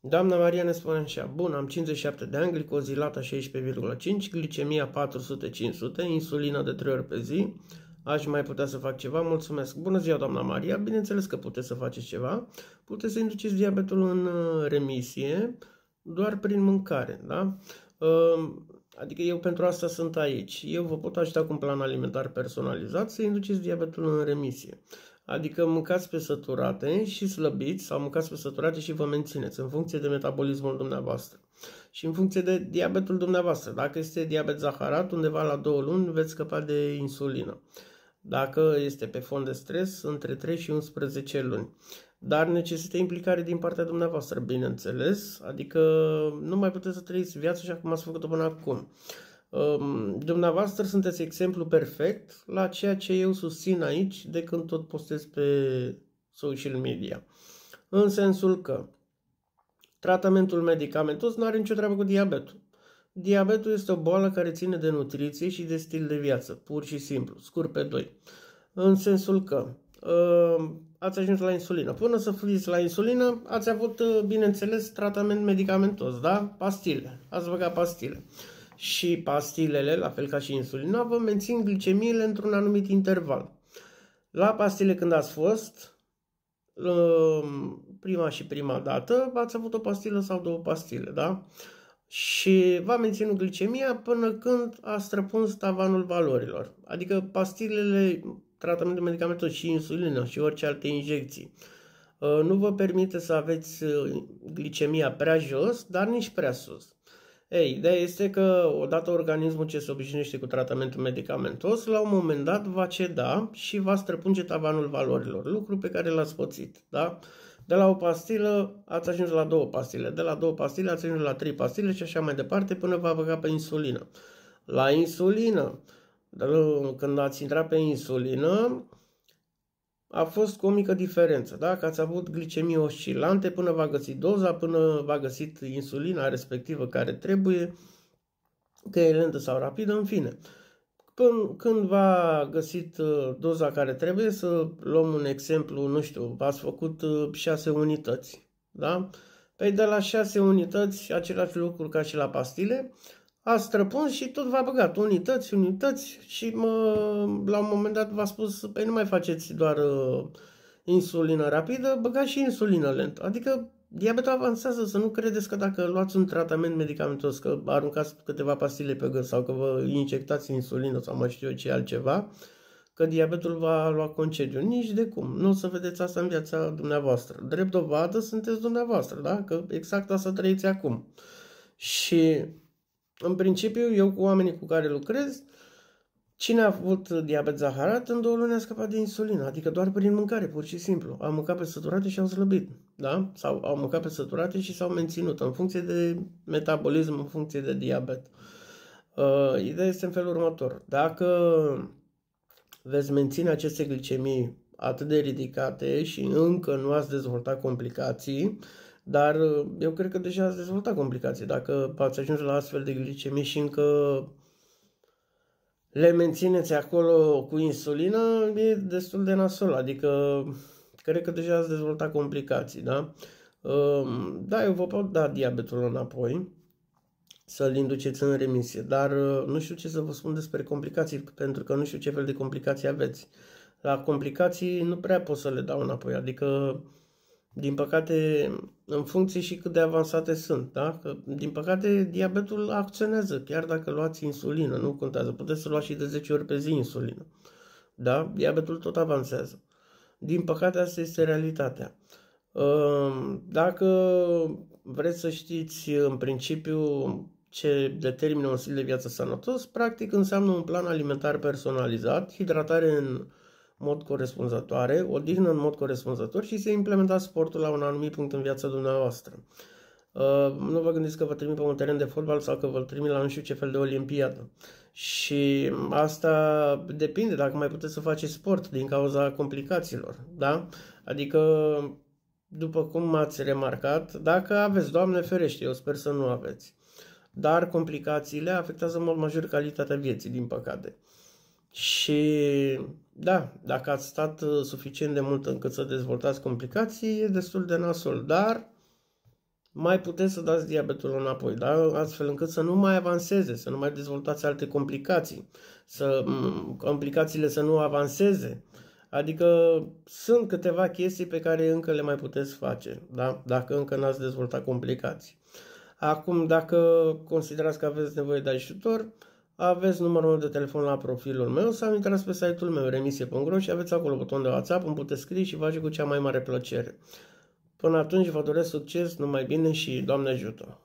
Doamna Maria ne spune așa: bun, am 57 de ani, glicozilata 16,5, glicemia 400-500, insulină de 3 ori pe zi. Aș mai putea să fac ceva? Mulțumesc. Bună ziua, doamna Maria. Bineînțeles că puteți să faceți ceva. Puteți să induceți diabetul în remisie doar prin mâncare, da? Adică eu pentru asta sunt aici. Eu vă pot ajuta cu un plan alimentar personalizat să induceți diabetul în remisie. Adică mâncați pe săturate și slăbiți sau mâncați pe săturate și vă mențineți în funcție de metabolismul dumneavoastră și în funcție de diabetul dumneavoastră. Dacă este diabet zaharat, undeva la 2 luni veți scăpa de insulină. Dacă este pe fond de stres, între 3 și 11 luni. Dar necesită implicare din partea dumneavoastră, bineînțeles, adică nu mai puteți să trăiți viața așa cum ați făcut-o până acum. Dumneavoastră sunteți exemplu perfect la ceea ce eu susțin aici de când tot postez pe social media. În sensul că tratamentul medicamentos nu are nicio treabă cu diabetul. Diabetul este o boală care ține de nutriție și de stil de viață, pur și simplu, scurt pe 2. În sensul că ați ajuns la insulină. Până să fiți la insulină, ați avut, bineînțeles, tratament medicamentos, da? Pastile. Ați băgat pastile. Și pastilele, la fel ca și insulina, vă mențin glicemiile într-un anumit interval. La pastile când ați fost, prima dată, ați avut o pastilă sau 2 pastile, da? Și v-a menținut glicemia până când a străpuns tavanul valorilor. Adică pastilele, tratamentul medicamentos și insulină și orice alte injecții nu vă permite să aveți glicemia prea jos, dar nici prea sus. Ei, ideea este că odată organismul ce se obișnuiește cu tratamentul medicamentos, la un moment dat va ceda și va străpunge tavanul valorilor, lucru pe care l-ați pățit, da? De la o pastilă ați ajuns la 2 pastile, de la 2 pastile ați ajuns la 3 pastile și așa mai departe până va băga pe insulină. La insulină, când ați intrat pe insulină, a fost cu o mică diferență, da? Că ați avut glicemii oscilante până v-a găsit doza, până v-a găsit insulina respectivă care trebuie, că e lentă sau rapidă, în fine. Când v-a găsit doza care trebuie, să luăm un exemplu, nu știu, v-ați făcut 6 unități, da? Păi de la 6 unități, același lucru ca și la pastile, a străpuns și tot v-a băgat unități și la un moment dat v-a spus, păi nu mai faceți doar insulină rapidă, băgați și insulină lentă. Adică diabetul avansează, să nu credeți că dacă luați un tratament medicamentos, că aruncați câteva pastile pe gât sau că vă injectați insulină sau mai știu eu ce altceva, că diabetul va lua concediu. Nici de cum. Nu o să vedeți asta în viața dumneavoastră. Drept dovadă sunteți dumneavoastră, da? Că exact asta trăiți acum. Și în principiu, eu cu oamenii cu care lucrez, cine a avut diabet zaharat, în 2 luni a scăpat de insulină, adică doar prin mâncare, pur și simplu. Au mâncat pe săturate și au slăbit, da? Sau au mâncat pe săturate și s-au menținut, în funcție de metabolism, în funcție de diabet. Ideea este în felul următor. Dacă veți menține aceste glicemii atât de ridicate și încă nu ați dezvoltat complicații, dar eu cred că deja ați dezvoltat complicații. Dacă ați ajuns la astfel de glicemii și încă le mențineți acolo cu insulină, e destul de nasol. Adică cred că deja ați dezvoltat complicații, da? Da, eu vă pot da diabetul înapoi, să-l induceți în remisie, dar nu știu ce să vă spun despre complicații, pentru că nu știu ce fel de complicații aveți. La complicații nu prea pot să le dau înapoi, adică din păcate, în funcție și cât de avansate sunt, da? Că, din păcate, diabetul acționează, chiar dacă luați insulină, nu contează. Puteți să luați și de 10 ori pe zi insulină, da? Diabetul tot avansează. Din păcate, asta este realitatea. Dacă vreți să știți, în principiu, ce determină un stil de viață sănătos, practic înseamnă un plan alimentar personalizat, hidratare în mod corespunzătoare, odihnă în mod corespunzător și să implementați sportul la un anumit punct în viața dumneavoastră. Nu vă gândiți că vă trimit pe un teren de fotbal sau că vă trimit la nu știu ce fel de olimpiadă. Și asta depinde dacă mai puteți să faceți sport din cauza complicațiilor, da? Adică, după cum ați remarcat, dacă aveți, Doamne ferește, eu sper să nu aveți, dar complicațiile afectează în mod major calitatea vieții, din păcate. Și da, dacă ați stat suficient de mult încât să dezvoltați complicații, e destul de nasol, dar mai puteți să dați diabetul înapoi, da? Astfel încât să nu mai avanseze, să nu mai dezvoltați alte complicații, complicațiile să nu avanseze. Adică sunt câteva chestii pe care încă le mai puteți face, da? Dacă încă n-ați dezvoltat complicații. Acum, dacă considerați că aveți nevoie de ajutor, aveți numărul meu de telefon la profilul meu sau intrați pe site-ul meu remisie.ro și aveți acolo buton de WhatsApp, îmi puteți scrie și vă ajut cu cea mai mare plăcere. Până atunci vă doresc succes, numai bine și Doamne ajută!